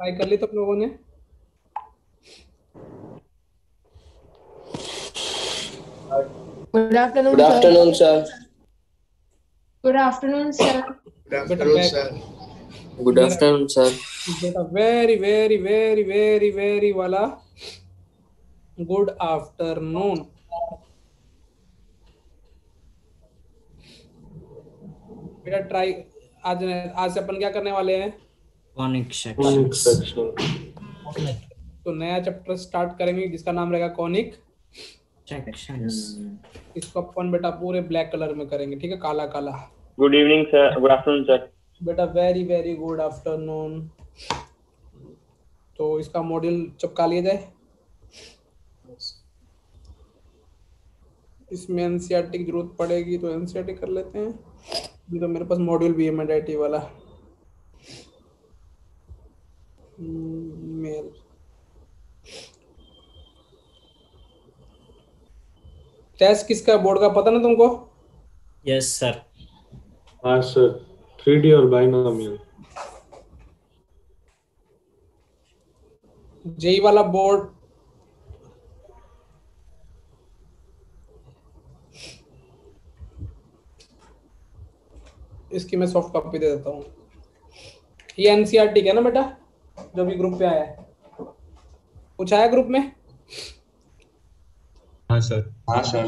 Try कर ली तुम लोगों ने? Good Good afternoon, sir. afternoon, sir. Good afternoon, sir. Good बेटा afternoon, sir. Good मेरा afternoon, sir. बेटा very very very very very वाला गुड आफ्टरनून। बेटा ट्राई। आज आज से अपन क्या करने वाले हैं? Conic section. तो नया चैप्टर स्टार्ट करेंगे जिसका नाम रहेगा कॉनिक सेक्शंस। इसको अपन बेटा पूरे ब्लैक कलर में करेंगे, ठीक है, काला काला। Good evening, sir. Good afternoon, sir. बेटा वेरी वेरी गुड आफ्टरनून। तो इसका मॉड्यूल चिपका लिया जाए। इसमें एनसीईआरटी की जरूरत पड़ेगी तो एनसीईआरटी कर लेते हैं। अभी तो मेरे पास मॉड्यूल भी है मेडाइटी वाला। मेल टेस्ट किसका बोर्ड का पता ना तुमको? Yes sir. हाँ सर, 3D और बाइनोमियल। जेई वाला बोर्ड इसकी मैं सॉफ्ट कॉपी दे देता हूँ। ये एनसीईआरटी का है ना बेटा, जो भी ग्रुप पे आया है? कुछ आया ग्रुप में? हाँ सर। हाँ सर।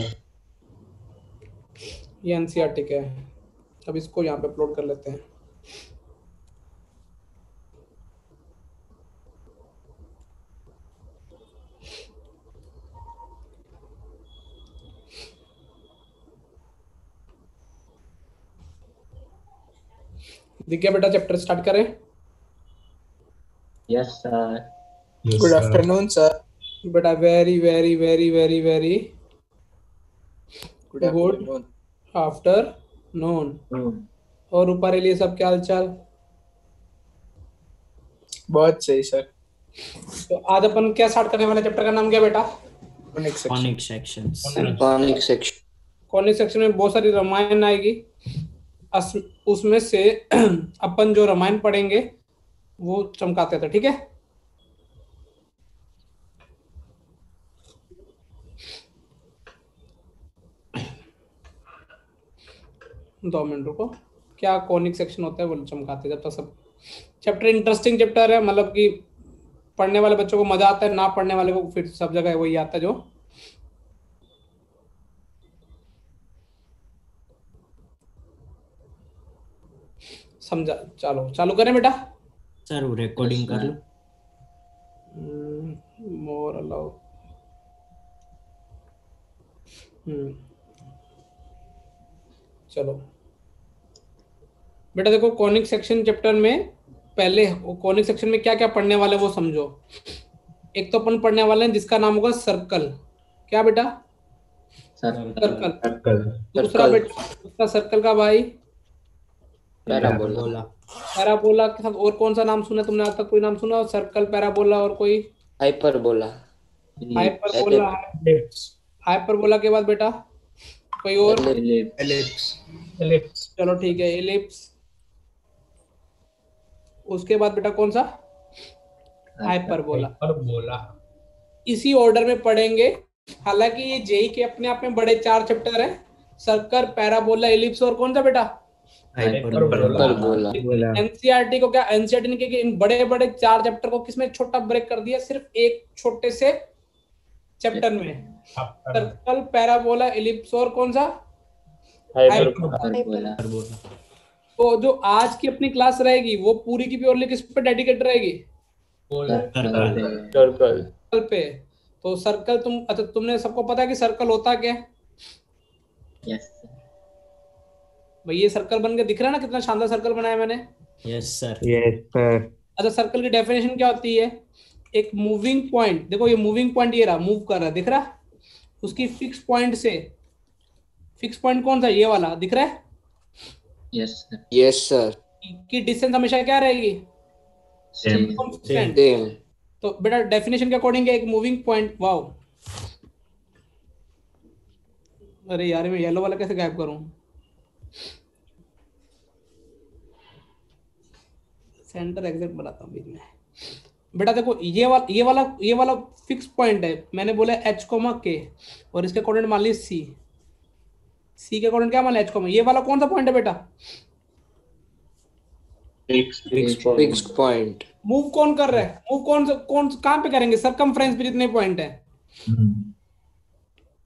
ये एनसीईआरटी का है। अब इसको यहाँ पे अपलोड कर लेते हैं। दिख गया बेटा? चैप्टर स्टार्ट करें? Yes, sir. Good afternoon, sir. बेटा very very very very very Good good afternoon. Afternoon. और ऊपर लिए सब क्या हालचाल? बहुत सही सर। तो आज अपन क्या स्टार्ट करने वाले? चैप्टर का नाम क्या बेटा? Conic sections. Conic section. Conic section में बहुत सारी रामायण आएगी। उसमें से अपन जो रामायण पढ़ेंगे वो चमकाते थे, ठीक है? दो मिनट रुको। क्या कॉनिक सेक्शन होता है वो चमकाते, जब तक सब चैप्टर इंटरेस्टिंग चैप्टर है, मतलब कि पढ़ने वाले बच्चों को मजा आता है, ना पढ़ने वाले को फिर सब जगह वही आता है जो समझा। चलो चालू करें बेटा? सर वो रिकॉर्डिंग कर लो। मोर अलाउ। चलो बेटा देखो, कॉनिक सेक्शन चैप्टर में पहले कॉनिक सेक्शन में क्या क्या पढ़ने वाले वो समझो। एक तो अपन पढ़ने वाले हैं जिसका नाम होगा सर्कल। क्या बेटा? सर्कल। दूसरा बेटा उसका सर्कल का भाई Parabola. पैराबोला के साथ और कौन सा नाम सुना तुमने आज तक? कोई नाम सुना? सर्कल, पैराबोला और कोई? Hyperbola. हाइपरबोला। हाइपरबोला के बाद बेटा कोई और? Ellipse. चलो ठीक है, एलिप्स। उसके बाद बेटा कौन सा? हाइपरबोला। इसी ऑर्डर में पढ़ेंगे। हालांकि ये जेई के अपने आप में बड़े 4 चैप्टर हैं। सर्कल, पैराबोला, एलिप्स और कौन सा बेटा? Hyperbola. एनसीईआरटी को क्या, एनसीईआरटी ने कि इन बड़े बड़े 4 चैप्टर को किसमें छोटा ब्रेक कर दिया? सिर्फ एक छोटे से चैप्टर में। सर्कल, पैराबोला, एलिप्स और कौन सा? Hyperbola. तो जो आज की अपनी क्लास रहेगी वो पूरी की प्योरली किस पे डेडिकेट रहेगी? सर्कल पे। तो सर्कल अच्छा तुमने सबको पता है कि सर्कल होता क्या है? Yes. भाई ये सर्कल बन के दिख रहा है ना, कितना शानदार सर्कल बनाया मैंने। Yes sir. अच्छा सर्कल की डेफिनेशन क्या होती है? एक मूविंग पॉइंट, देखो ये मूविंग पॉइंट ये रहा, मूव कर रहा है, दिख रहा? उसकी फिक्स पॉइंट से, फिक्स पॉइंट कौन सा? ये वाला दिख रहा है? Yes, sir. Yes, sir. की डिस्टेंस हमेशा क्या रहेगी? Same. Constant। Same. तो बेटा डेफिनेशन के अकॉर्डिंग एक मूविंग पॉइंट, वाओ। अरे यार मैं येलो वाला कैसे गायब करूं? सेंटर एग्जिट बनाता हूँ बीच में। बेटा देखो ये वाला फिक्स पॉइंट है, मैंने बोला एच कोमा के, और इसके कोऑर्डिनेट मान ली सी के कोऑर्डिनेट क्या मान लिया एच कोमा, ये वाला कौन सा पॉइंट है बेटा? Fix point. मूव कौन कर रहा है? मूव कौन कहां पे करेंगे? सरकमफ्रेंस पे जितने पॉइंट है।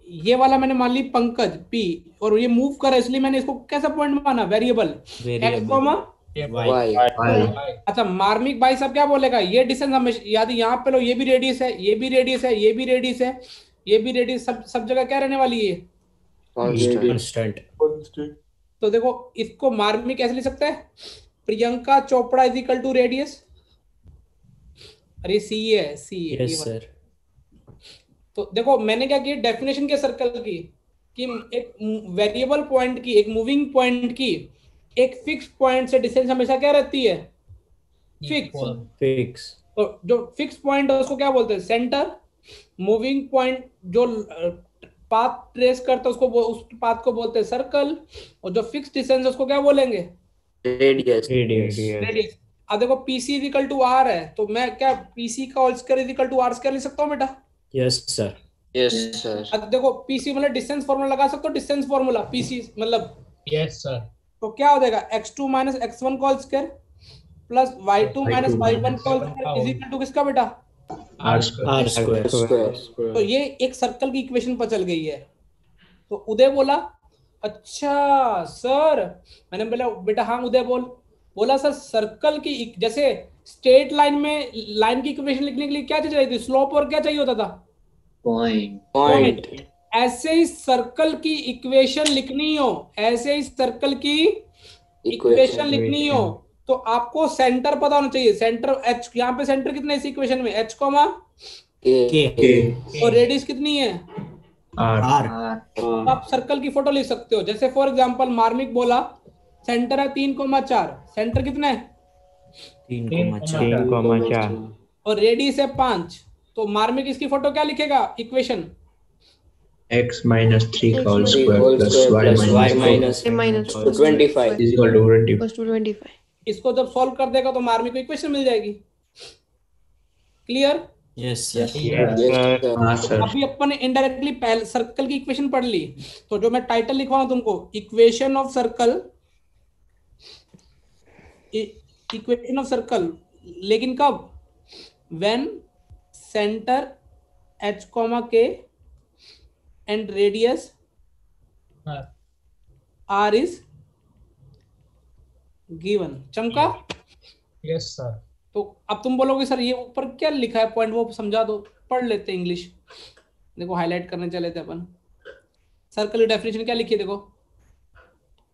ये वाला मैंने मान ली पंकज पी, और ये मूव कर रहा है, इसलिए मैंने इसको कैसा पॉइंट माना? Variable x comma y. अच्छा मार्मिक भाई साहब क्या बोलेगा? ये डिस्टेंस हमेशा याद, यहाँ पे लो, ये भी रेडियस है, ये भी रेडियस है, ये भी रेडियस है, ये भी रेडियस, सब जगह क्या रहने वाली है? कांस्टेंट। तो देखो इसको मार्मिक कैसे लिख सकते हैं? Priyanka Chopra is equal to radius, अरे सी है, सी है। Yes sir. तो देखो मैंने क्या किया, डेफिनेशन के सर्कल की, कि एक वेरिएबल पॉइंट की, एक मूविंग पॉइंट की एक फिक्स पॉइंट से डिस्टेंस हमेशा क्या रहती है? फिक्स। तो जो फिक्स पॉइंट है उसको क्या बोलते हैं? सेंटर। मूविंग पॉइंट जो पाथ ट्रेस करता है उसको उस पाथ को बोलते हैं सर्कल, और जो फिक्स डिस्टेंस है उसको क्या बोलेंगे? रेडियस। रेडियस। अब देखो PC is equal to R है, तो मैं क्या पीसी का whole square is equal to R square लिख सकता हूँ बेटा? Yes sir. Yes sir. अब देखो पीसी मतलब डिस्टेंस फॉर्मूला लगा सकते हो, डिस्टेंस फॉर्मूला पीसी मतलब। Yes sir. तो क्या हो जाएगा? x2 माइनस x1 का whole square plus y2 minus y1 का whole square is equal to किसका बेटा? R square. स्क्वायर। तो ये एक सर्कल की इक्वेशन पर चल गई है। तो उदय बोला अच्छा सर, मैंने बोला बेटा हाँ उदय बोला सर सर्कल की जैसे स्ट्रेट लाइन में लाइन की इक्वेशन लिखने के लिए क्या चाहिए थी? स्लोप और क्या चाहिए होता था? पॉइंट। ऐसे ही सर्कल की इक्वेशन लिखनी हो, ऐसे ही सर्कल की इक्वेशन लिखनी हो तो आपको सेंटर पता होना चाहिए। सेंटर h, यहाँ पे सेंटर कितना है इस इक्वेशन में? h कोमा के। और रेडियस कितनी है? आर। तो आप सर्कल की फोटो लिख सकते हो। जैसे फॉर एग्जांपल मार्मिक बोला सेंटर है 3,4, सेंटर कितना है? 3,4 और रेडियस है 5, तो मार्मिक इसकी फोटो क्या लिखेगा? इक्वेशन x minus 3 का whole Three square whole plus square y plus y minus minus minus 25 is equal to 20. equals to 25. इसको जब सॉल्व कर देगा तो मार्मिक को इक्वेशन मिल जाएगी। Clear? Yes sir. Yes, sir. हाँ सर। अभी अपन ने इनडायरेक्टली पहले सर्कल की इक्वेशन पढ़ ली, तो जो मैं टाइटल लिखवाऊं तुमको, equation of circle, equation of circle, लेकिन कब? When centre h comma k and radius r is given. चमका? Yes sir. तो अब तुम बोलोगे सर ये ऊपर क्या लिखा है पॉइंट, वो समझा दो। पढ़ लेते इंग्लिश, देखो हाईलाइट करने चले थे अपन। सर्कल की डेफिनेशन क्या लिखी है देखो,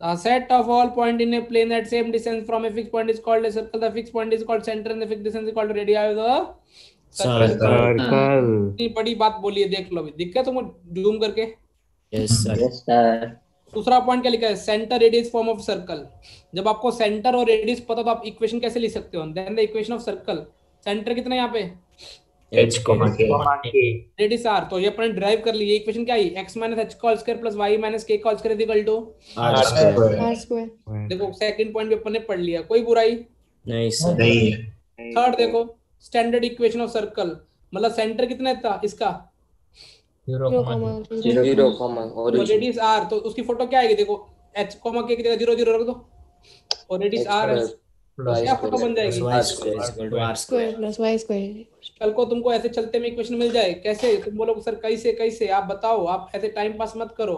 a set of all point in a plane at same distance from a fixed point is called a circle. The fixed point is called center and the fixed distance is called radii of the circle. इतनी बड़ी बात बोली है, देख लो अभी दिख गया तुमको जूम करके? Yes sir. दूसरा पॉइंट क्या लिखा है? Centre radius form of circle. जब आपको सेंटर और रेडियस पता तो आप इक्वेशन कैसे लिख सकते हो? Then the equation of circle, centre कितना है यहाँ पे? h comma k radius r, तो ये अपन ड्राइव कर ली। ये इक्वेशन क्या आई? x माइनस h का whole square plus y minus k का whole square is equal to R square. R square. देखो सेकंड पॉइंट भी अपन ने पढ़ लिया, कोई बुराई नहीं सर। नहीं है। थर्ड देखो स्टैंडर्ड इक्वेशन ऑफ सर्कल, मतलब सेंटर कितना था इसका? 0, 0, और रेडियस r, तो उसकी फोटो क्या आएगी? देखो h कॉमा k की जगह 0 0 रख दो और रेडियस r है, क्या फोटो बन जाएगी? y square is equal to r Square square। plus y square. कल को तुमको ऐसे चलते में इक्वेशन मिल जाए, कैसे? तुम बोलोगे सर कैसे कैसे, आप बताओ, आप ऐसे टाइम पास मत करो।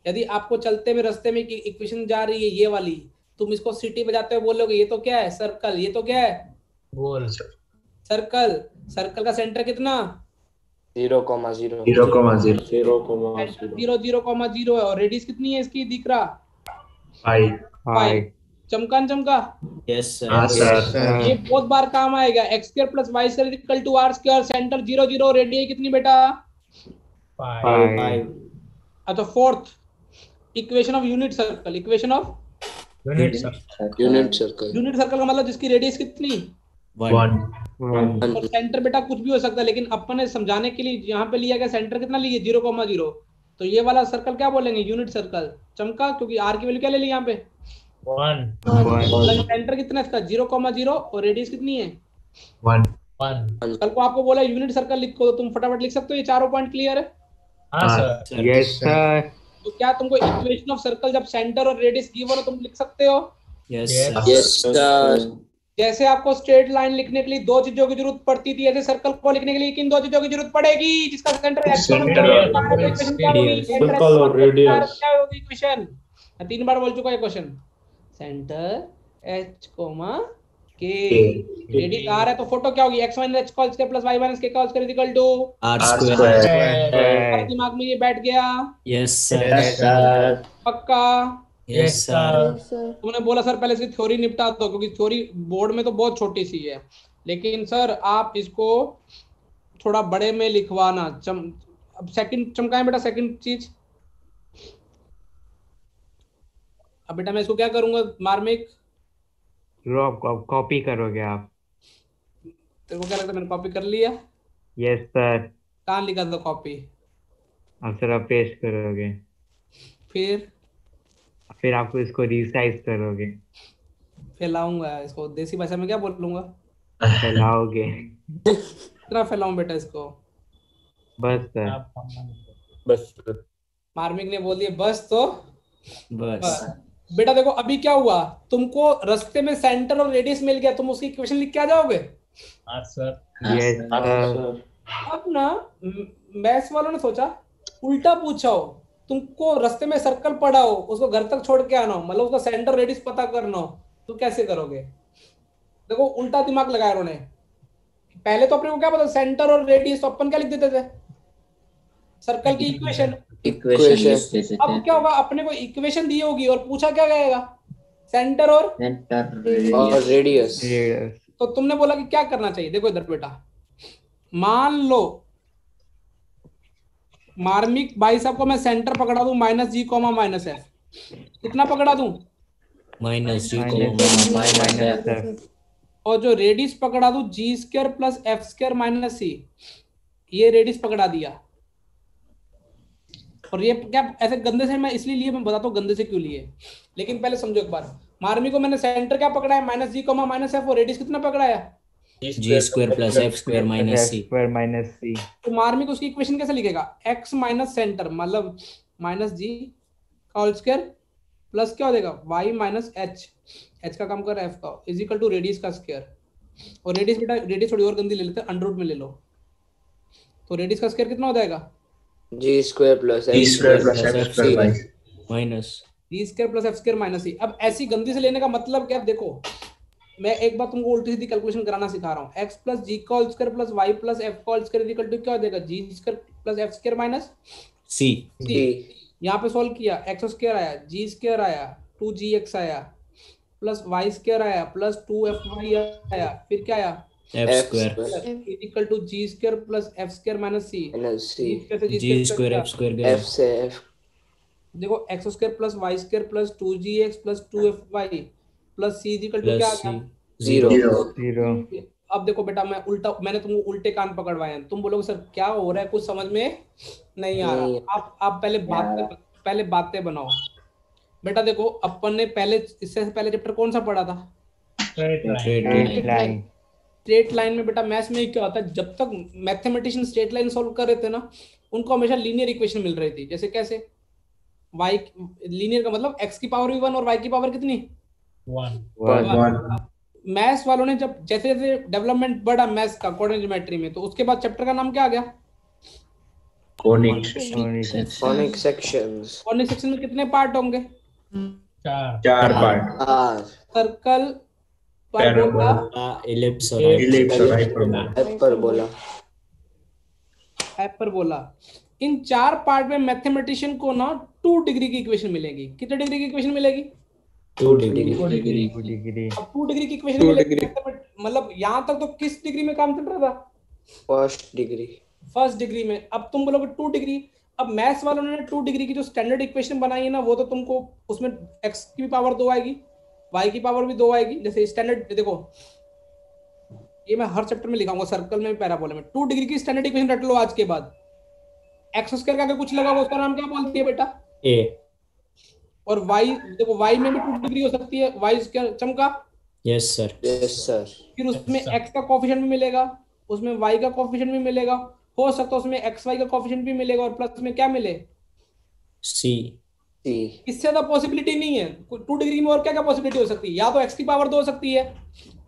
यदि आपको चलते में रास्ते में इक्वेशन जा रही है ये वाली, तुम इसको सिटी बजाते हुए बोलोगे ये तो क्या है? सर्कल। ये तो क्या है? गोल। सर्कल। सर्कल का सेंटर कितना? 0, 0 0, 0,0 है, और रेडियस कितनी है इसकी दिख रहा? 5 चमका न चमका? यस हाँ सर। सर। ये बहुत बार काम आएगा। x square plus y square equal to r square, centre 0 0, radius कितनी बेटा? 5 अच्छा fourth equation of unit circle, equation of unit sir. Unit circle. Unit circle का मतलब जिसकी रेडियस कितनी? 1 और सेंटर बेटा कुछ भी हो सकता है, लेकिन अपन ने समझाने के लिए यहाँ पे लिया गया सेंटर कितना लिए? 0,0। तो ये वाला सर्कल क्या बोलेंगे? Unit circle. चमका? क्योंकि r की वैल्यू क्या ले ली यहाँ पे? 1 मतलब सेंटर कितना है इसका? 0,0 और रेडियस कितनी है? 1 1. कल को आपको बोला यूनिट सर्कल लिखो तो तुम फटाफट लिख सकते हो, ये चारों पॉइंट क्लियर है? हाँ सर. Yes, sir. तो क्या तुमको इक्वेशन ऑफ सर्कल जब सेंटर और रेडियस गिवन हो तुम लिख सकते हो? Yes, Yes. sir. Yes, sir. जैसे आपको स्ट्रेट लाइन लिखने के लिए दो चीजों की जरूरत पड़ती थी, ऐसे सर्कल को लिखने के लिए किन दो चीजों की जरूरत पड़ेगी? जिसका सेंटर Circle और radius. क्या होगी इक्वेशन? मैं 3 बार बोल चुका है question. Centre h k, radius r है तो फोटो क्या होगी? x - h call square plus y - k call square equal to R R square. square. दिमाग में ये बैठ गया? Yes, sir. Yes, sir. पक्का? Yes, sir. Yes, sir. तुमने बोला सर पहले इसकी थ्योरी निपटा दो, क्योंकि थ्योरी बोर्ड में तो बहुत छोटी सी है, लेकिन सर आप इसको थोड़ा बड़े में लिखवाना. अब सेकंड चमकाएं बेटा, सेकंड चीज. अब बेटा मैं इसको क्या करूंगा मार्मिक? कॉपी करोगे आप? तेरे को क्या लगता है मैंने कॉपी कर लिया? Yes sir. कहाँ लिखा था कॉपी? अब सर आप पेस्ट करोगे, फिर आपको इसको रिसाइज करोगे, फैलाऊंगा इसको. देसी भाषा में क्या बोलूंगा? फैलाओगे. कितना फैलाऊं बेटा इसको? बस सर. बस. मार्मिक ने बोल दिया बस, तो बस. बेटा देखो अभी क्या हुआ, तुमको रास्ते में सेंटर और रेडियस मिल गया, तुम उसकी इक्वेशन लिख के आ जाओगे. हाँ सर. Yes sir. अब ना मैथ्स वालों ने सोचा उल्टा पूछा हो, तुमको रास्ते में सर्कल पड़ा हो, उसको घर तक छोड़ के आना हो, मतलब उसका सेंटर रेडियस पता करना हो, तो कैसे करोगे? देखो उल्टा दिमाग लगाया उन्होंने. पहले तो अपने को क्या पता, सेंटर और रेडियस, तो अपन क्या लिख देते थे? सर्कल की इक्वेशन. इक्वेशन. अब क्या होगा, अपने को इक्वेशन दी होगी और पूछा क्या गएगा? सेंटर और और रेडियस. तो तुमने बोला कि क्या करना चाहिए. देखो इधर बेटा, मान लो मार्मिक भाई साहब को मैं सेंटर पकड़ा दूं -g, -f. कितना पकड़ा दूं? -g, sir. और जो रेडियस पकड़ा दूं g² + f² - c. ये रेडियस पकड़ा दिया. और ये क्या ऐसे गंदे से मैं इसलिए लिए, मैं बताता हूँ गंदे से क्यों लिए, लेकिन पहले समझो एक बार. मार्मिक को मैंने सेंटर क्या पकड़ा है? -g, -f. और रेडियस कितना पकड़ा है? g square plus f square minus c. तो मार्मिक उसकी इक्वेशन कैसे लिखेगा? x माइनस सेंटर मतलब -g होल स्क्वायर प्लस क्या हो जाएगा y - h का काम कर f का इज इक्वल टू रेडियस का स्क्वायर. और रेडियस बेटा, रेडियस थोड़ी और गंदी ले लेते हैं, अंडर रूट में ले लो. तो रेडियस का स्क्वायर कितना हो जाएगा? g square plus g square plus f f square by minus g² + f² - c. अब ऐसी गंदी से लेने का मतलब क्या? देखो मैं एक बार तुमको उल्टी सीधी कैलकुलेशन कराना सिखा रहा हूँ. x + g का whole square plus y + f का होल स्क्वायर इक्वल टू क्या हो जाएगा? g² + f² - c. यहाँ पे सॉल्व किया, x² आया, g² आया, 2gx आया, प्लस y² आया, प्लस 2fy आया, फिर क्या आया? f square equal to g² + f² - c. g square f square गया. f से f. देखो x² + y² + 2gx + 2fy plus c equal to क्या आ गया? 0. अब देखो बेटा मैं मैंने तुमको उल्टे कान पकड़वाए हैं. तुम बोलोगे सर क्या हो रहा है, कुछ समझ में नहीं आ रहा. आप पहले बातें बनाओ. बेटा देखो अपन ने इससे पहले चैप्टर कौन सा पढ़ा था? स्ट्रेट लाइन में बेटा मैथ्स में क्या होता है, जब तक मैथमेटिशियन स्ट्रेट लाइन सॉल्व कर रहे थे ना, उनको हमेशा लीनियर इक्वेशन मिल रही थी. जैसे कैसे? y लीनियर का मतलब x की पावर भी 1 और y की पावर कितनी? 1. मैथ्स वालों ने जब जैसे जैसे डेवलपमेंट बढ़ा मैथ्स का कोऑर्डिनेट ज्योमेट्री में, तो उसके बाद चैप्टर का नाम क्या आ गया? Conic sections. कॉर्निक सेक्शन में कितने पार्ट होंगे? 4 R. सर्कल, पैराबोला, ellipse और Hyperbola. हाइपरबोला. इन 4 पार्ट में मैथमेटिशियन को ना 2 डिग्री की इक्वेशन मिलेगी. कितने डिग्री की इक्वेशन मिलेगी? 2 degree. अब 2 डिग्री की इक्वेशन मिलेगी. मतलब यहाँ तक तो किस डिग्री में काम चल रहा था? First degree. फर्स्ट डिग्री में. अब तुम बोलोगे 2 डिग्री. अब मैथ्स वालों ने 2 डिग्री की जो स्टैंडर्ड इक्वेशन बनाई है ना, वो तो तुमको उसमें x की भी पावर 2 आएगी, y की पावर भी 2 आएगी. जैसे स्टैंडर्ड देखो, ये मैं हर चैप्टर में लिखाऊंगा, सर्कल में, पैराबोला में. 2 डिग्री की स्टैंडर्ड इक्वेशन रट लो आज के बाद. x² का अगर कुछ लगा हुआ उसका नाम क्या बोलती है बेटा? a. और y देखो, y में भी 2 डिग्री हो सकती है. y² चमका. yes sir. Yes sir. फिर उसमें x का कोएफिशिएंट भी मिलेगा. उसमें y का कोफिशिएंट भी मिलेगा, हो सकता है उसमें xy का कोफिशिएंट भी मिलेगा और प्लस में क्या मिले C. इससे ज्यादा पॉसिबिलिटी नहीं है। 2 डिग्री में और क्या क्या पॉसिबिलिटी हो सकती है, या तो x की पावर 2 हो सकती है,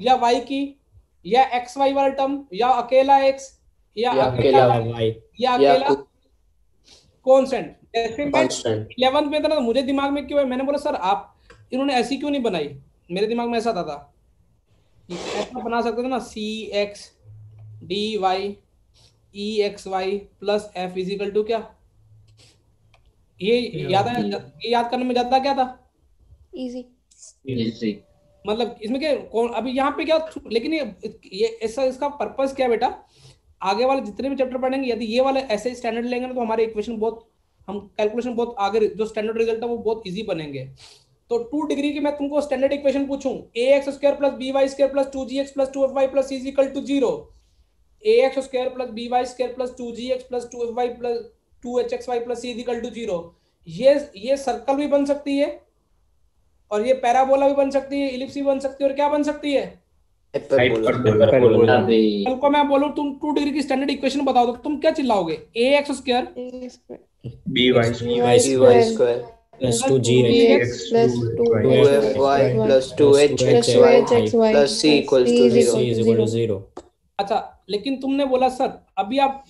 या y की, या xy वाला टर्म, या अकेला x, या अकेला y, या अकेला कांस्टेंट। जैसे मैं 11th में था ना, तो मुझे दिमाग में क्यों है, मैंने बोला सर आप इन्होंने ऐसी क्यों नहीं बनाई, मेरे दिमाग में ऐसा था कि ऐसा बना सकते थे ना, cx dy exy plus f is equal to क्या, ये याद है, ये याद करने में ज्यादा क्या था, इजी। Easy. मतलब इसमें क्या अभी यहाँ पे क्या, लेकिन ये ऐसा इसका पर्पस क्या है बेटा, आगे वाले जितने भी चैप्टर पढ़ेंगे यदि ये वाले ऐसे स्टैंडर्ड लेंगे ना तो हमारे इक्वेशन बहुत, हम कैलकुलेशन बहुत आगे, जो स्टैंडर्ड रिजल्ट है वो बहुत इजी बनेंगे। तो 2 डिग्री की मैं तुमको स्टैंडर्ड इक्वेशन पूछूं, ax square plus by square plus 2gx plus 2fy plus c equal to 0, ax square plus by square plus 2gx plus 2fy plus 2hxy plus c equal to 0, ये circle भी बन सकती है और ये parabola भी बन सकती है, इलिप्स भी बन सकती है, और क्या बन सकती है, कल को मैं बोलूं तुम 2 डिग्री की स्टैंडर्ड इक्वेशन बताओ तो तुम क्या चिल्लाओगे, ax square by square Plus 2gx plus 2fy plus 2hxy plus c equals to 0. C is equal to 0. अच्छा, लेकिन तुमने बोला सर अभी आप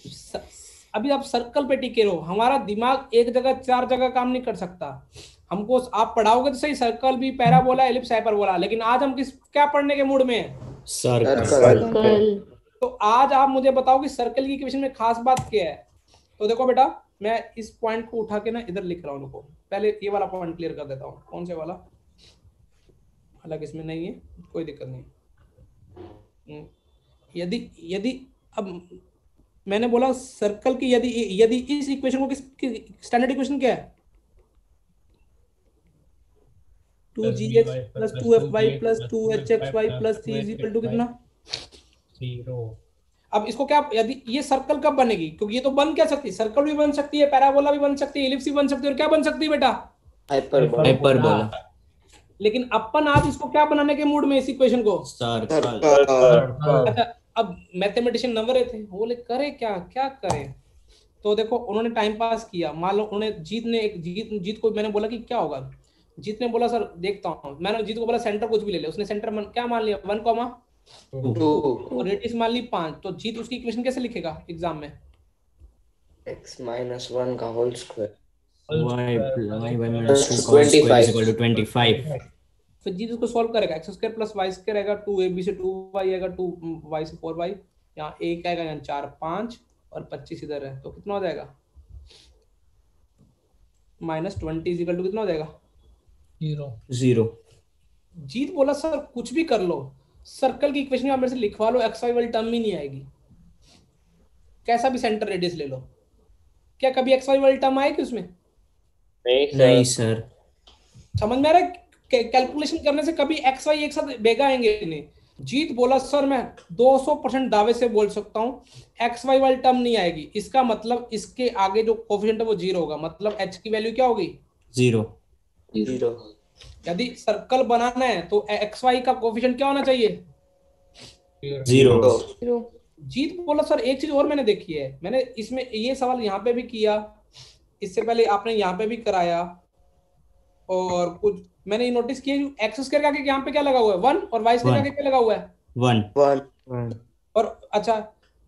सर्कल पे टिके रहो, हमारा दिमाग एक जगह 4 जगह काम नहीं कर सकता। हमको आप पढ़ाओगे तो सही सर्कल भी, पैराबोला, एलिप्स, हाइपरबोला, लेकिन आज हम क्या पढ़ने के मूड में हैं, Circle. तो आज आप मुझे बताओ कि सर्कल की इक्वेशन में खास बात क्या है। तो देखो बेटा, मैं इस पॉइंट को उठा के ना इधर लिख रहा हूँ, रुको पहले ये वाला पॉइंट क्लियर कर देता हूँ। कौन से वाला, हालांकि इसमें नहीं है, कोई दिक्कत नहीं। यदि अब मैंने बोला सर्कल की यदि इस इक्वेशन को किस स्टैंडर्ड इक्वेशन क्या है, 2gx plus 2fy plus 2hxy plus c is equal to कितना 0। अब इसको क्या, यदि ये सर्कल कब बनेगी, क्योंकि ये तो बन क्या सकती है, सर्कल भी बन सकती है, पैराबोला भी बन सकती है, इलिप्स भी बन सकती है, और क्या बन सकती है बेटा, Hyperbola. लेकिन अपन आज इसको क्या बनाने के मूड में, इस इक्वेशन को Circle. अच्छा, अब मैथमेटिशियन नंबर थे, वो बोले करे क्या करें, तो देखो उन्होंने टाइम पास किया। मान लो उन्होंने जीत को मैंने बोला कि क्या होगा, जीत ने बोला सर देखता हूँ, मैंने जीत को बोला सेंटर कुछ भी ले ले, उसने सेंटर क्या मान लिया 1, और रेडियस मान ली 5, तो जीत उसकी इक्वेशन कैसे लिखेगा एग्जाम में, x minus 1 का होल स्क्वायर y minus 2 का square is equal to 25. फिर जीत उसको सॉल्व करेगा, x square plus y square आएगा 2ab से 2y आएगा, 2y से 4y, यहाँ 1 आएगा, यहाँ 4 5 और 25 इधर है, तो कितना हो जाएगा -20 इज इक्वल टू कितना हो जाएगा 0. जीत बोला सर कुछ भी कर लो, सर्कल की इक्वेशन में मेरे से लिखवा लो, एक्स वाई वाली टर्म ही नहीं आएगी, कैसा भी सेंटर रेडियस ले लो, क्या कभी एक्स वाई वाली टर्म आएगी उसमें, नहीं सर। समझ में आ रहा है, कैलकुलेशन करने से कभी एक्स वाई एक साथ बेगा आएंगे नहीं। जीत बोला सर मैं 200% दावे से बोल सकता हूँ एक्स वाई वाली टर्म नहीं आएगी, इसका मतलब इसके आगे जो कोफिशिएंट है वो 0 होगा, मतलब एच की वैल्यू क्या होगी 0. यदि सर्कल बनाना है तो एक्स वाई का कोफिशिएंट क्या होना चाहिए 0. जीत बोला सर एक चीज और मैंने देखी है, मैंने इसमें ये सवाल यहाँ पे भी किया, इससे पहले आपने यहाँ पे भी कराया, और कुछ मैंने नोटिस किया एक्स स्क्वायर का आगे यहाँ पे क्या लगा हुआ है 1 और वाई स्क्वायर का आगे क्या लगा हुआ है 1. और अच्छा,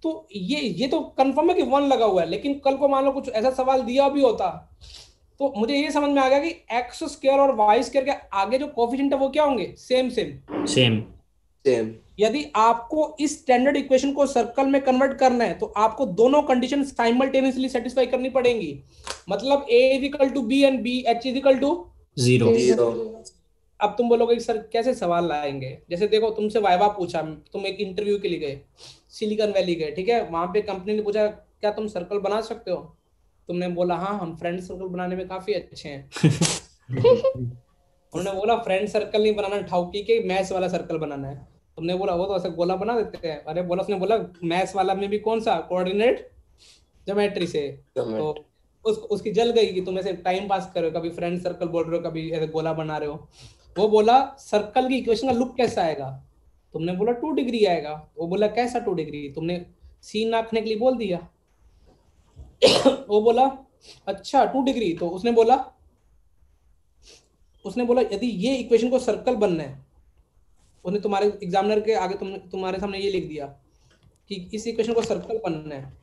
तो ये तो कंफर्म है कि 1 लगा हुआ है, लेकिन कल को मान लो कुछ ऐसा सवाल दिया भी होता तो मुझे ये समझ में आ गया कि एक्स स्क्वायर और वाई स्क्वायर के आगे जो कोफिशिएंट है वो क्या होंगे सेम। यदि आपको इस स्टैंडर्ड इक्वेशन को सर्कल में कन्वर्ट करना है तो आपको दोनों कंडीशन साइमल्टेनियसली सेटिस्फाई करनी पड़ेंगी, मतलब a is equal to b and b h is equal to 0. अब तुम बोलोगे सर कैसे सवाल लाएंगे, जैसे देखो तुमसे वाइवा पूछा, तुम एक इंटरव्यू के लिए गए, सिलिकॉन वैली गए, ठीक है, वहां पे कंपनी ने पूछा क्या तुम सर्कल बना सकते हो, तुमने बोला हाँ हम फ्रेंड सर्कल बनाने में काफी अच्छे हैं उन्होंने बोला फ्रेंड सर्कल नहीं बनाना, ठाउकी के मैथ्स वाला सर्कल बनाना है, तुमने बोला वो तो ऐसा गोला बना देते हैं, अरे बोला उसने बोला मैथ्स वाला में भी कौन सा कोऑर्डिनेट ज्योमेट्री से, तो उसकी जल गई कि तुम ऐसे टाइम पास कर रहे हो, कभी फ्रेंड सर्कल बोल रहे हो, कभी ऐसे गोला बना रहे हो। वो बोला सर्कल की इक्वेशन का लुक कैसा आएगा, तुमने बोला 2 डिग्री आएगा, वो बोला कैसा 2 डिग्री, तुमने सीन नापने के लिए बोल दिया। वो बोला अच्छा 2 डिग्री, तो उसने बोला यदि ये इक्वेशन को सर्कल बनना है, उसने तुम्हारे एग्जामिनर के आगे तुम्हारे सामने ये लिख दिया कि इस इक्वेशन को सर्कल बनना है,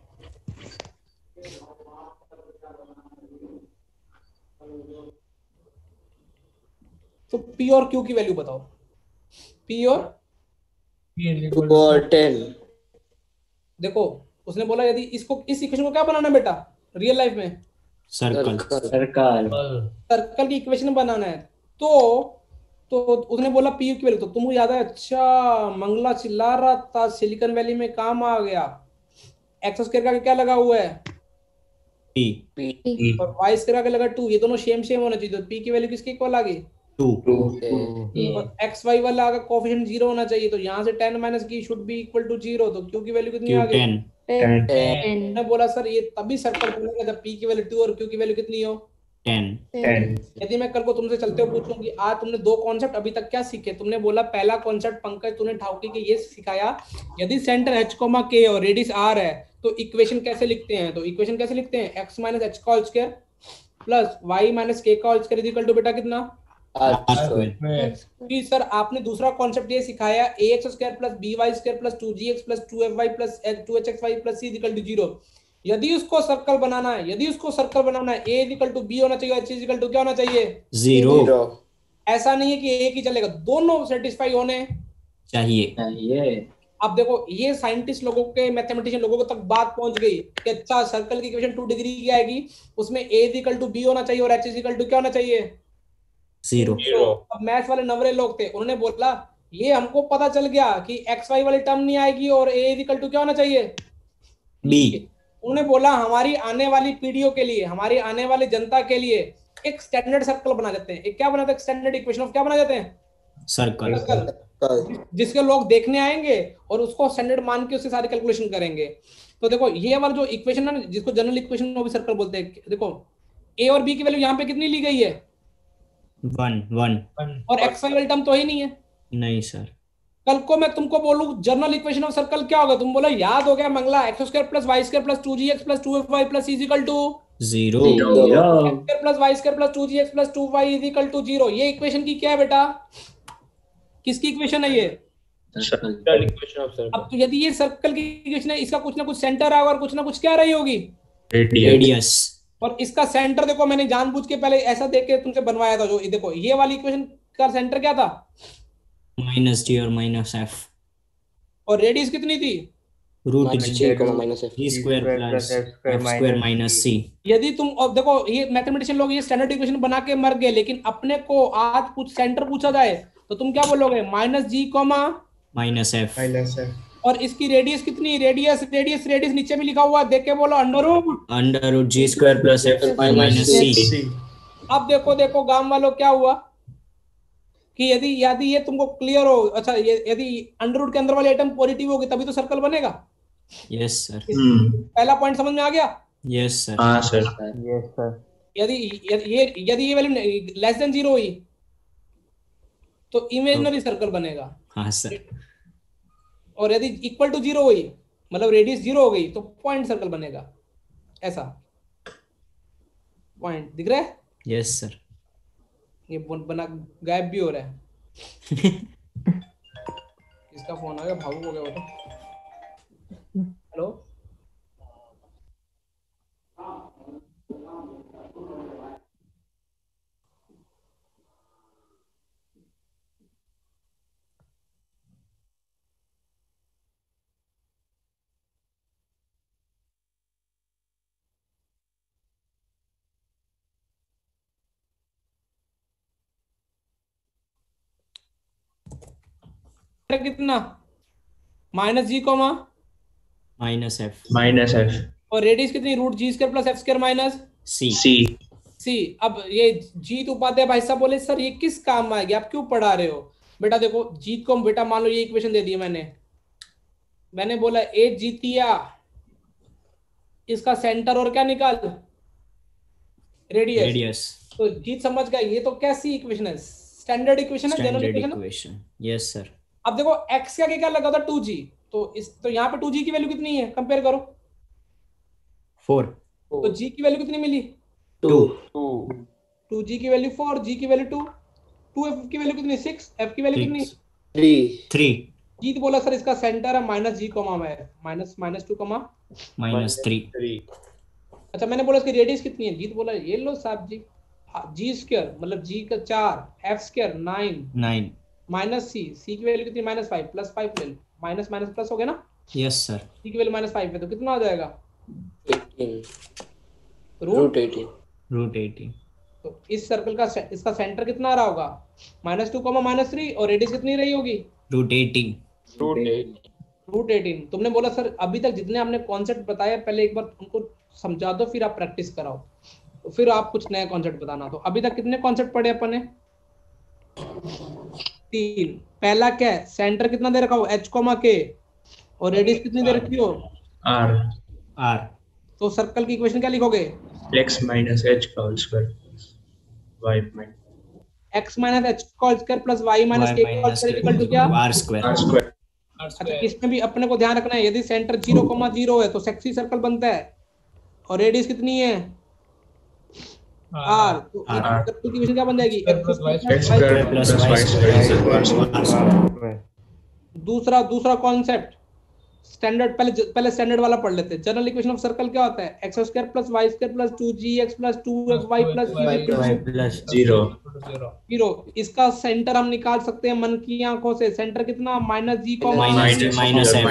तो P और Q की वैल्यू बताओ। P और 2 और 10। देखो उसने बोला यदि इस इक्वेशन को क्या बनाना है बेटा रियल लाइफ में, सर्कल। सर्कल की इक्वेशन बनाना है, तो उसने बोला P की वैल्यू, तो तुमको याद है अच्छा मंगला चिल्ला रहा था सिलिकॉन वैली में काम आ गया, एक्स स्क्वायर का क्या लगा हुआ है P और वाई स्क्वायर का लगा 2, ये दोनों सेम होना चाहिए, तो P की वैल्यू किसके इक्वल आ गई 2 और एक्स वाई वाला अगर कोएफिशिएंट 0 होना चाहिए, तो यहाँ से 10 माइनस की शुड बी इक्वल टू 0, तो Q की वैल्यू कितनी आ गई 10 मैंने बोला सर ये तभी सर्कल बनेगा जब P की वैल्यू 2 और Q की वैल्यू कितनी हो 10। यदि मैं कल को तुमसे चलते हुए पूछूं कि आज तुमने 2 कॉन्सेप्ट अभी तक क्या सीखे, तुमने बोला पहला कॉन्सेप्ट पंकज तूने ठाउकी के ये सिखाया यदि सेंटर h, k और रेडियस r है तो इक्वेशन कैसे लिखते हैं, तो इक्वेशन कैसे लिखते हैं x माइनस h का whole square plus y minus k का whole square is equal to बेटा कितना फिर सर आपने दूसरा कॉन्सेप्ट ये सिखाया ax square plus by square plus 2gx plus 2fy plus 2hxy plus c equal to 0। यदि उसको सर्कल बनाना है a इक्वल टू b होना चाहिए, h इक्वल टू क्या होना चाहिए 0 ऐसा नहीं है कि एक ही चलेगा, दोनों सेटिस्फाई होने चाहिए। अब देखो ये साइंटिस्ट लोगों के मैथमेटिशियन लोगों को तक बात पहुंच गई कि अच्छा सर्कल की इक्वेशन 2 डिग्री की आएगी, उसमें a इक्वल टू b होना चाहिए और h इक्वल टू क्या होना चाहिए 0। अब मैथ्स वाले नवरे लोग थे, उन्होंने बोला ये हमको पता चल गया कि xy वाली टर्म नहीं आएगी और a इक्वल टू क्या होना चाहिए b। उन्होंने बोला हमारी आने वाली पीढ़ियों के लिए, हमारी आने वाली जनता के लिए एक स्टैंडर्ड सर्कल बना देते हैं, एक क्या बनाते हैं स्टैंडर्ड इक्वेशन ऑफ क्या बना देते हैं सर्कल, जिसके लोग देखने आएंगे और उसको स्टैंडर्ड मान के उससे सारी कैलकुलेशन करेंगे। तो देखो ये वाला जो इक्वेशन है जिसको जनरल इक्वेशन वो भी सर्कल बोलते हैं, देखो a और b की वैल्यू यहाँ पे कितनी ली गई है 1 और x वाली टर्म तो ही नहीं है। नहीं सर, कल को मैं तुमको बोलूं जनरल इक्वेशन ऑफ सर्कल क्या होगा, तुम बोला याद हो गया Mangla x square plus y square plus 2gx plus 2fy plus c equal to 0। x plus y square plus 2gx plus 2y is equal to 0। ये इक्वेशन की क्या है बेटा, किसकी इक्वेशन है ये अब तो यदि ये सर्कल की इक्वेशन है, इसका कुछ ना कुछ सेंटर आएगा और कुछ ना कुछ क्या रही होगी रेडियस, और इसका सेंटर देखो मैंने जानबूझ के पहले ऐसा देख के तुमसे बनवाया था, जो देखो ये वाली इक्वेशन का सेंटर क्या था -g और -f और रेडियस कितनी थी g square plus f square minus c। यदि तुम अब देखो ये मैथमेटिशियन लोग ये स्टैंडर्ड इक्वेशन बना के मर गए, लेकिन अपने को आज कुछ सेंटर पूछा जाए तो तुम क्या बोलोगे -g और इसकी रेडियस कितनी, रेडियस नीचे में लिखा हुआ है, देख के बोलो under g square plus f square minus c। अब देखो गांव वालों क्या हुआ कि यदि ये तुमको क्लियर हो, अच्छा यदि अंडर के अंदर वाली आइटम पॉजिटिव होगी तभी तो सर्कल बनेगा। यस सर, पहला पॉइंट समझ में आ गया। यस सर, यदि ये वैल्यू लेस देन 0 हुई तो इमेजिनरी सर्कल बनेगा। हाँ सर, और यदि इक्वल टू 0 हुई मतलब रेडियस 0 हो गई तो पॉइंट सर्कल बनेगा। ऐसा पॉइंट दिख रहा है। यस सर, ये बना गायब भी हो रहा है। इसका फोन आ गया, भावुक हो गया वो तो। हेलो कितना -g -f और रेडियस कितनी √g square plus f square minus c। अब ये जीत उपाध्याय भाई साहब बोले सर ये किस काम में आएगी, आप क्यों पढ़ा रहे हो बेटा। देखो जीत को बेटा मान लो ये इक्वेशन दे दी मैंने बोला a जीतिया, इसका सेंटर और क्या निकाल रेडियस। तो जीत समझ गया ये तो कैसी इक्वेशन है, स्टैंडर्ड इक्वेशन है, जनरल इक्वेशन। यस सर, अब देखो x का क्या लगा था 2g, तो यहाँ पे 2g की वैल्यू कितनी है, कंपेयर करो। 4 तो g की वैल्यू कितनी मिली, 2 2g की वैल्यू 4, g की वैल्यू 2, 2f की वैल्यू कितनी 6, f की वैल्यू कितनी 3 3 जीत बोला सर इसका सेंटर है माइनस जी कॉमा में माइनस 2 कॉमा -3 अच्छा मैंने बोला इसकी रेडियस कितनी है, जीत बोला ये लो साहब जी, जी स्क्वायर मतलब जी का 4, एफ स्क्वायर 9 माइनस सी की वैल्यू कितनी -5 +5 ले लो, माइनस माइनस प्लस हो गया ना, यस सर सी की वैल्यू -5 है तो कितना हो जाएगा 18 रूट √18 √18 तो इस सर्कल का इसका सेंटर कितना आ रहा होगा -2 -3 और रेडियस कितनी रही होगी √18 √18। तुमने बोला सर अभी तक जितने हमने कॉन्सेप्ट बताया पहले एक बार उनको समझा दो फिर आप प्रैक्टिस कराओ, तो फिर आप कुछ नया कॉन्सेप्ट बताना। तो अभी तक कितने कॉन्सेप्ट पढ़े अपन ने, 3। पहला क्या है, सेंटर कितना दे रखा हो h, k और रेडियस कितनी दे रखी हो r तो सर्कल की इक्वेशन क्या लिखोगे, x minus h का whole square y minus x - h का square plus y - y k का minus स्क्वायर इक्वल टू क्या। r square r square अच्छा इसमें भी अपने को ध्यान रखना है, यदि सेंटर 0,0 है तो सेक्सी सर्कल बनता है और रेडियस कितनी है r, तो सर्कल की इक्वेशन क्या बन जाएगी x square plus y square is equal to r square. दूसरा कॉन्सेप्ट स्टैंडर्ड, पहले स्टैंडर्ड वाला पढ़ लेते हैं। जनरल इक्वेशन ऑफ सर्कल क्या होता है, x square plus y square plus 2gx plus 2fy plus y plus 0 इसका सेंटर हम निकाल सकते हैं मन की आंखों से, सेंटर कितना -g, minus f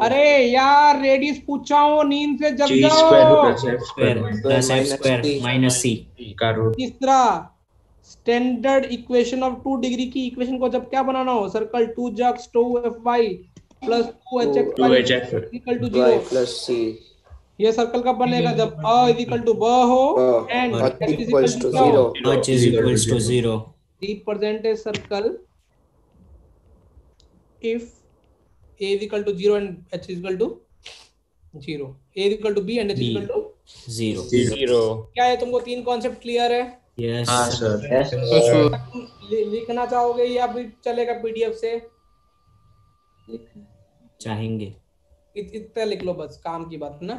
अरे यार रेडियस पूछा हूँ, नींद से जग g square जाओ। plus f square plus f square minus c का रूट तीसरा स्टैंडर्ड इक्वेशन ऑफ 2 डिग्री की इक्वेशन को जब क्या बनाना हो, circle 2jx 2fy plus 2hx equal to 0 plus c ये सर्कल कब बनेगा, जब a इक्वल टू ब हो and h h equals to क्या हो? 0 h is equals to 0 represent a circle if a is equal to 0 and h is equal to 0, a is equal to b and h is equal to 0 क्या है, तुमको 3 concept clear है, yes हाँ sir लिखना चाहोगे या भी चलेगा पीडीएफ से, चाहेंगे इतना लिख लो बस, काम की बात ना,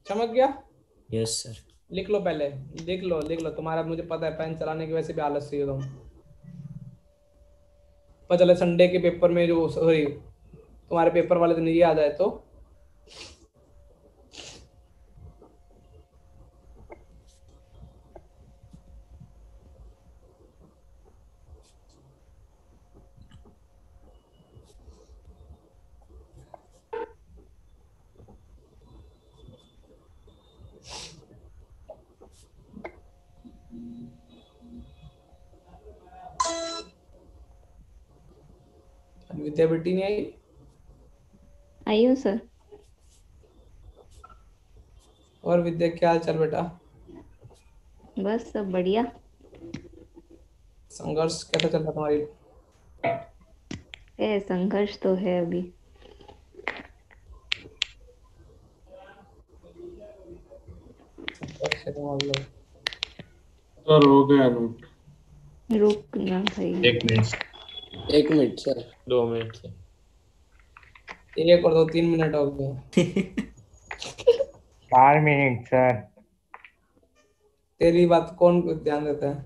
चमक गया। yes sir लिख लो पहले, लिख लो तुम्हारा, मुझे पता है पेन चलाने की वैसे भी आलस हो तुम, पर चले संडे के पेपर में जो सॉरी तुम्हारे पेपर वाले दिन ये आ जाए तो विद्या बेटी नहीं आई, आई हूँ सर। और विद्या क्या हाल चाल बेटा, बस सब बढ़िया। संघर्ष कैसा चल रहा तुम्हारी, संघर्ष तो है अभी। सर हो गया नोट, रुक ना भाई, 1 मिनट सर 2 मिनट से 1 और 2 3 मिनट हो गए 4 मिनट सर। तेरी बात कौन ध्यान देता है।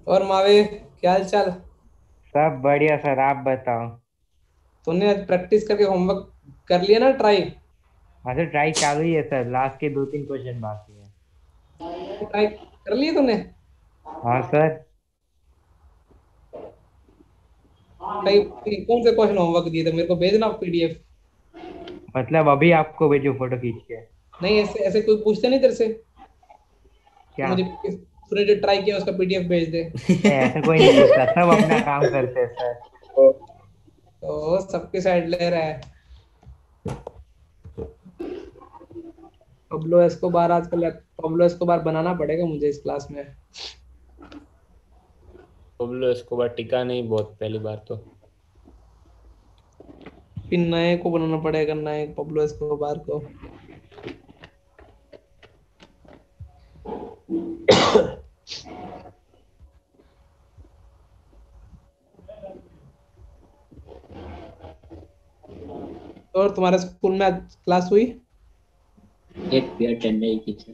और मावे क्या हाल चाल, सब बढ़िया सर, आप बताओ। तूने आज प्रैक्टिस करके होमवर्क कर लिया ना ट्राई, हाँ सर ट्राई चालू ही है सर, लास्ट के 2-3 क्वेश्चन बाकी है। ट्राई कर लिया तूने, हाँ सर। कौन से क्वेश्चन होमवर्क दिए थे, मेरे को भेजना पीडीएफ। मतलब अभी आपको भेजो फोटो खींच के? नहीं ऐसे ऐसे कोई पूछते नहीं तेरे से, क्या मुझे तूने जो ट्राई किया उसका पीडीएफ भेज दे। ऐसा कोई नहीं पूछता, सब अपना काम करते हैं सर। तो सबके साइड ले रहा है पब्लो एस्कोबार, आजकल पब्लो एस्कोबार बनाना पड़ेगा मुझे इस क्लास में। पब्लो एस्कोबार टिका नहीं बहुत पहली बार तो, फिर नए को बनाना पड़ेगा, नए पब्लो एस्कोबार को। और तुम्हारे स्कूल में आज क्लास हुई? एक भी अटेंड नहीं की सर।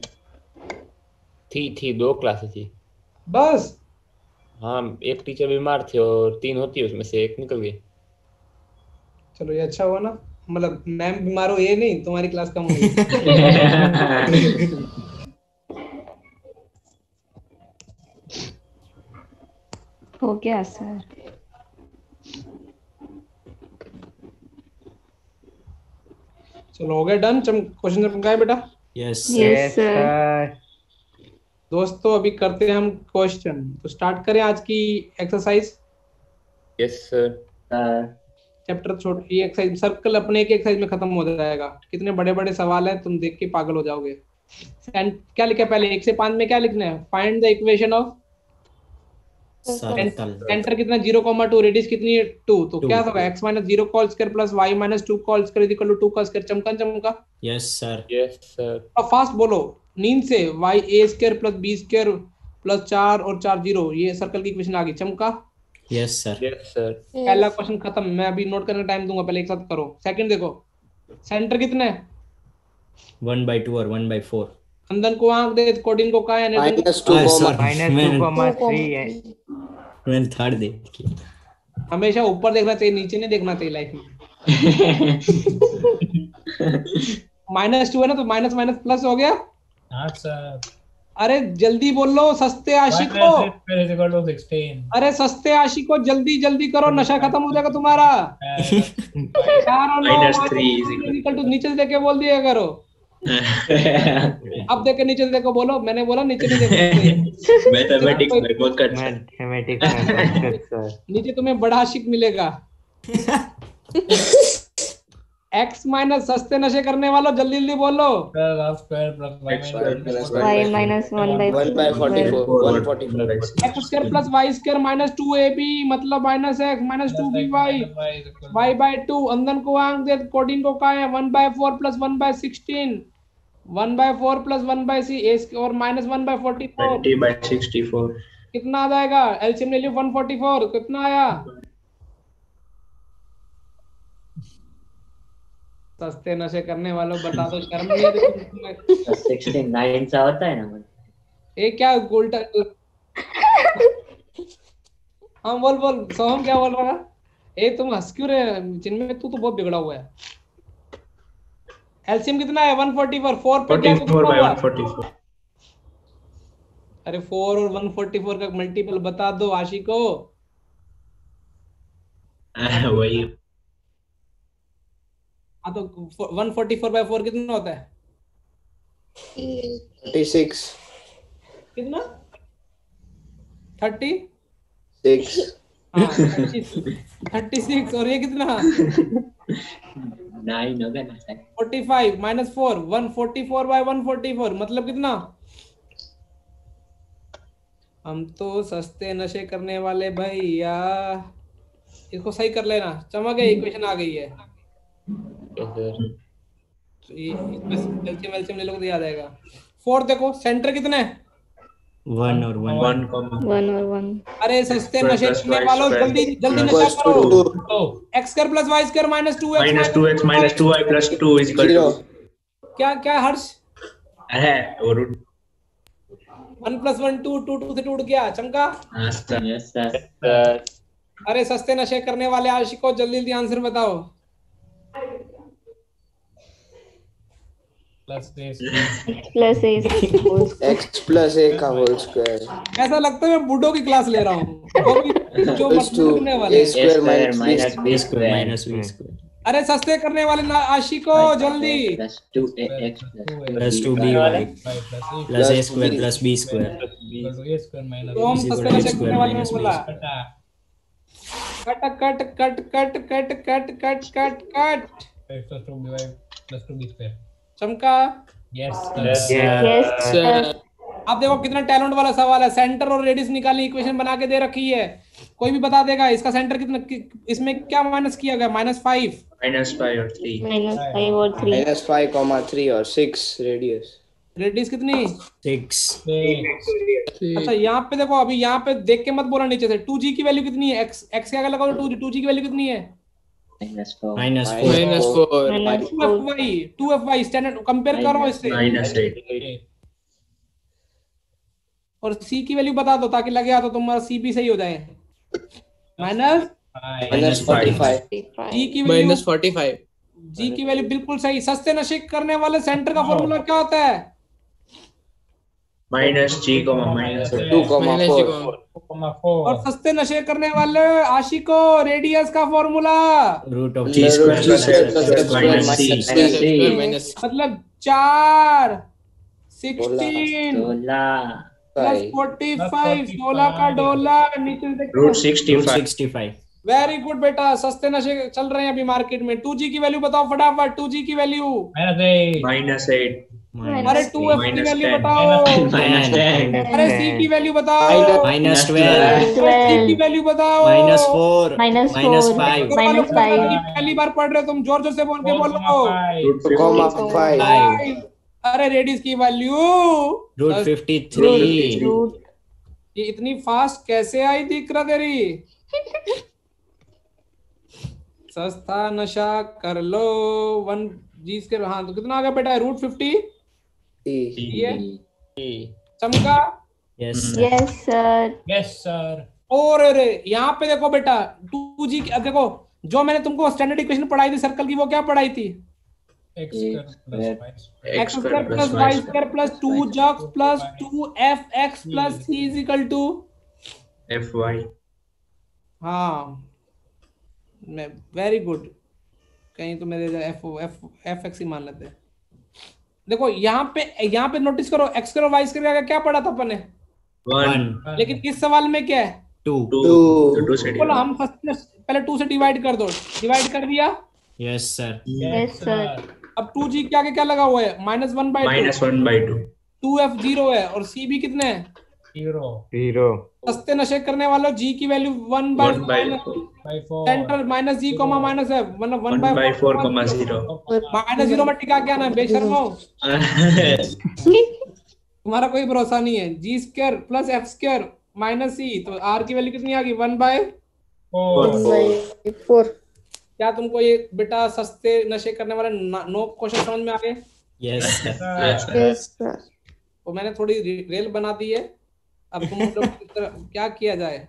थी 2 क्लासेस थी। बस? हाँ, एक टीचर बीमार थे और 3 होती है, उसमें से एक निकल गई। चलो ये अच्छा हुआ ना, मतलब मैम बीमार हो ये नहीं, तुम्हारी क्लास कम हुई। हो गया सर। चलो हो गया डन। क्वेश्चन चमकाए बेटा। Yes yes sir. सर दोस्तों अभी करते हैं हम क्वेश्चन, तो स्टार्ट करें आज की एक्सरसाइज। Yes sir. चैप्टर छोड़, ये एक्सरसाइज सर्कल अपने एक एक्सरसाइज में खत्म हो जाएगा। कितने बड़े बड़े सवाल हैं, तुम देख के पागल हो जाओगे। क्या लिखा है पहले? 1 से 5 में क्या लिखना है? Find the equation of circle. Centre कितना 0,2, रेडियस कितनी है 2, तो क्या होगा? x - 0 whole square plus y - 2 whole square equal to 2 का स्क्वायर। चमका। Yes sir. Yes sir. अब फास्ट बोलो नींद से। ya² प्लस b² प्लस 4 और 4 0, ये सर्कल की इक्वेशन आ गई। चमका। Yes sir. Yes sir. पहला क्वेश्चन खत्म। मैं अभी नोट करने का टाइम दूंगा, पहले एक साथ करो। सेकंड देखो, सेंटर कितना है? 1/2 और 1/4। अंदन को आंख दे, कोडिन को काय, -2, -2,3 है। मैंने थर्ड देख लिया। हमेशा ऊपर देखना चाहिए, नीचे नहीं देखना चाहिए लाइफ में। -2 है ना, तो माइनस माइनस प्लस हो गया। हाँ सर। अरे जल्दी बोल लो सस्ते आशिको। अरे सस्ते आशिको, जल्दी जल्दी करो, नशा खत्म हो जाएगा तुम्हारा। 4 और 9 -3 नीचे से देख के बोल दिया करो। अब देख के नीचे से देखो, बोलो। मैंने बोला नीचे नहीं देखो। मैथमेटिक्स में बहुत कट सर। मैथमेटिक्स में बहुत कट सर। नीचे तुम्हें बड़ा आशिक मिलेगा। x माइनस सस्ते नशे करने वालों, जल्दी जल्दी बोलो। y minus 1/44 x² plus y² minus 2ab मतलब -x माइनस 2by y/2। अंदन को आंख दे, कोडिन को का है 1/4 प्लस 1/16 1/4 प्लस 1/6 और माइनस 1/44 20/64 कितना आ जाएगा? एलसीएम ले लियो 144, कितना आया? सस्ते नशे करने वालों बता दो, शर्म नहीं आती तुम्हें? 69 सा होता है ना। ये क्या उल्टा? हाँ बोल सोहम क्या बोल रहा है? ए तुम हंस क्यों रहे? जिनमें तू तो बहुत बिगड़ा हुआ है। एलसीएम कितना है? 144। 4 पे क्या 44/144। अरे 4 और 144 का मल्टीपल बता दो आशिको। वही। हाँ तो 144/4 कितना होता है? 36 कितना? 36। 36 और ये कितना? 9 होगा ना सर। 45 माइनस 4 144/144 मतलब कितना? हम तो सस्ते नशे करने वाले भैया। इसको सही कर लेना। चमक गई, इक्वेशन आ गई है। तो ये एलसीएम ले लो तो याद आएगा। 4 देखो, सेंटर कितने हैं? 1 और 1 1 और 1। अरे सस्ते नशे करने वालों, जल्दी जल्दी नशा करो। x² plus y² minus 2x minus 2y plus 2 is equal to क्या हर्ष? है और 1 + 1 2 2 से टूट गया। चमका। Yes sir. अरे सस्ते नशे करने वाले आशिकों, जल्दी जल्दी आंसर बताओ। Plus a x plus a का होल स्क्वायर। ऐसा लगता है मैं बूढ़ों की क्लास ले रहा हूँ। जो करने वाले a² minus b² minus b square अरे सस्ते करने वाले आशिकों, जल्दी। Plus 2ax plus 2by plus a square plus b square तो हम सस्ते नशे करने वाले ने बोला cut cut cut cut cut cut cut cut cut. चमका। यस अब देखो कितना टैलेंट वाला सवाल है। सेंटर और रेडियस निकालने इक्वेशन बना के दे रखी है। कोई भी बता देगा इसका सेंटर कितना? इसमें क्या माइनस किया गया? -5 और 3 -5 और 3 -5,3 और 6 रेडियस। रेडियस कितनी? 6। अच्छा यहाँ पे देखो, अभी यहाँ पे देख के मत बोला नीचे से। 2g की वैल्यू कितनी है? x क्या लगा? 2g की वैल्यू कितनी है? -4. -4. -4. 2FY स्टैंडर्ड कंपेयर करो इससे -8. और C की वैल्यू बता दो ताकि लगे तो तुम्हारा C भी सही हो जाए। माइनस -45. G की वैल्यू -45. G की वैल्यू बिल्कुल सही। सस्ते नशे करने वाले सेंटर का फॉर्मूला क्या होता है? -G, -2. 2,4. और सस्ते नशे करने वाले आशिको रेडियस का formula root of G square plus F square minus C. minus C. मतलब 4 16 प्लस 45 16 का डॉलर नीचे देखो। √65. वेरी गुड बेटा, सस्ते नशे चल रहे हैं अभी मार्केट में। 2G की वैल्यू बताओ फटाफट। 2G की वैल्यू -8. अरे 2F की वैल्यू बताओ। -10. अरे C की वैल्यू बताओ। -12. C की वैल्यू बताओ। -4. -5. पहली बार पढ़ रहे हो तुम, जोर जोर से बोल के बोलो। 2,5. अरे रेडियस की वैल्यू √53. ये इतनी फास्ट कैसे आई दिक्कत तेरी? सस्ता नशा कर लो 1G के। हाँ तो कितना आ गया बेटा? √50 ये चमका। Yes. Yes, sir. और अरे यहाँ पे देखो बेटा 2G अब देखो, जो मैंने तुमको स्टैंडर्ड इक्वेशन पढ़ाई थी सर्कल की, वो क्या पढ़ाई थी? x square plus y square plus 2x plus 2fx plus c is equal to FY. हाँ मैं वेरी गुड। कहीं तो मेरे एफ एक्स ही मान लेते हैं। देखो यहाँ पे नोटिस करो x स्क्वायर y स्क्वायर का क्या पढ़ा था अपन ने? 1. लेकिन इस सवाल में क्या है? 2. 2 से बोलो हम पहले 2 से डिवाइड कर दो। डिवाइड कर दिया। Yes, sir. Yes, sir. अब 2G के आगे क्या लगा हुआ है? -1/2। -1/2. 2F 0 है और C भी कितने हैं? 0. सस्ते नशे करने वालों G की वैल्यू 1/4 सेंटर -G, -F मतलब 1/4, 0. -0 में टिका क्या ना बेशर्मो। तुम्हारा कोई भरोसा नहीं है। G square plus F square minus C, तो R की वैल्यू कितनी आ गई? 1/4। क्या तुमको ये बेटा सस्ते नशे करने वाले 9 क्वेश्चन समझ में आ गए? Yes, sir. Yes, sir. तो मैंने थोड़ी रेल बना दी है। अब तुम लोग क्या किया जाए?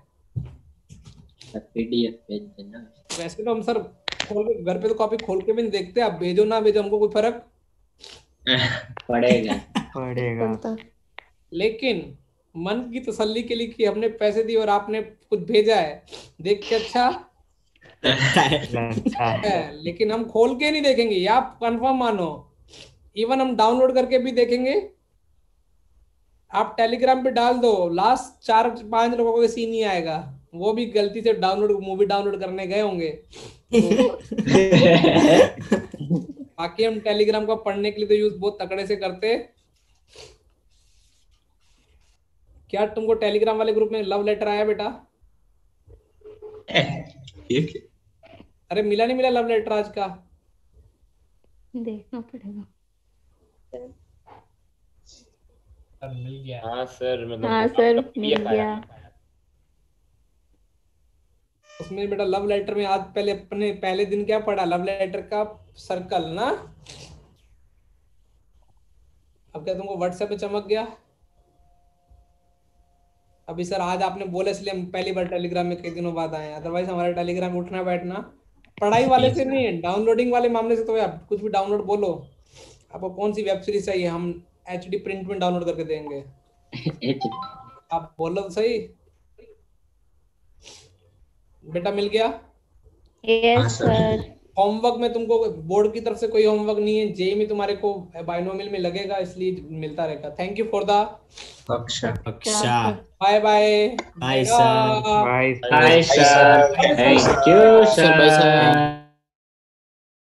PDF भेज देना। वैसे तो हम सर खोल के घर पे तो कॉपी खोल के भी नहीं देखते। आप भेजो ना भेजो हमको कोई फर्क पड़ेगा। लेकिन मन की तसल्ली के लिए कि हमने पैसे दिए और आपने कुछ भेजा है, देख के अच्छा है। लेकिन हम खोल के नहीं देखेंगे, ये आप कंफर्म मानो। इवन हम डाउनलोड करके भी देखेंगे। आप टेलीग्राम पे डाल दो, लास्ट 4-5 लोगों को सीन नहीं आएगा। वो भी गलती से मूवी डाउनलोड करने गए होंगे। बाकी हम टेलीग्राम को पढ़ने के लिए तो यूज बहुत तकड़े से करते। क्या तुमको टेलीग्राम वाले ग्रुप में लव लेटर आया बेटा? अरे मिला नहीं मिला लव लेटर आज का? देखना पड़ेगा। मिल गया। हाँ सर हाँ सर मिल गया। उसमें बेटा लव लेटर में आज अपने पहले दिन क्या पढ़ा? लव लेटर का सर्कल ना। अब क्या तुमको व्हाट्सएप पे चमक गया? अभी सर आज आपने बोले इसलिए हम पहली बार टेलीग्राम में कई दिनों बाद आए। अदरवाइज हमारे टेलीग्राम में उठना बैठना पढ़ाई वाले से नहीं है, डाउनलोडिंग वाले मामले से। तो आप कुछ भी डाउनलोड बोलो, आपको कौन सी वेब सीरीज चाहिए, हम HD प्रिंट में डाउनलोड करके देंगे। आप बोलो तो सही। बेटा मिल गया? Yes sir. होमवर्क में तुमको बोर्ड की तरफ से कोई होमवर्क नहीं है। जेई में तुम्हारे को बाइनोमियल में लगेगा, इसलिए मिलता रहेगा। Thank you for the Aksha. Bye bye. Bye, sir. Bye, sir. Hi, sir. Thank you, sir. Bye, sir.